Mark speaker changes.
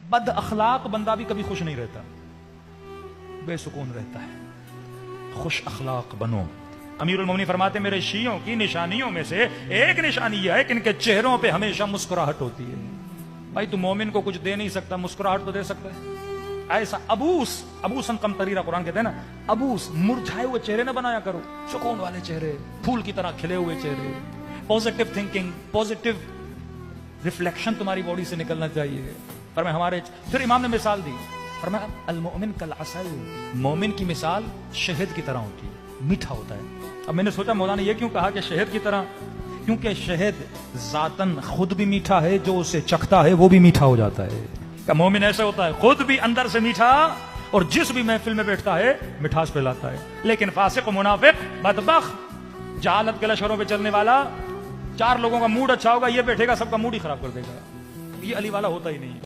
Speaker 1: बद अखलाक बंदा भी कभी खुश नहीं रहता, बेसुकून रहता है। खुश अखलाक बनो। अमीरुल मोमिनीन फरमाते मेरे शियों की निशानियों में से एक निशानी यह है कि इनके चेहरों पे हमेशा मुस्कुराहट होती है। भाई तू मोमिन को कुछ दे नहीं सकता, मुस्कुराहट तो दे सकता है। ऐसा अबूसन कम तरीरा कुरान कहते हैं ना, अबूस मुरझाए हुए चेहरे ना बनाया करो, सुकून वाले चेहरे, फूल की तरह खिले हुए चेहरे, पॉजिटिव थिंकिंग, पॉजिटिव रिफ्लेक्शन तुम्हारी बॉडी से निकलना चाहिए। पर मैं हमारे फिर इमाम ने मिसाल दी, फरमाया अल मोमिन कल असल, मोमिन की मिसाल शहद की तरह होती है, मीठा होता है। अब मैंने सोचा मौलाना ये क्यों कहा कि शहद की तरह, क्योंकि शहद जातन खुद भी मीठा है, जो उसे चखता है वो भी मीठा हो जाता है। क्या मोमिन ऐसे होता है, खुद भी अंदर से मीठा और जिस भी महफिल में बैठता है मिठास फैलाता है। लेकिन फासिक मुनाफिक बदबख्त जहालत के लश्करों पे चलने वाला, चार लोगों का मूड अच्छा होगा, ये बैठेगा सबका मूड ही खराब कर देगा। ये अली वाला होता ही नहीं है।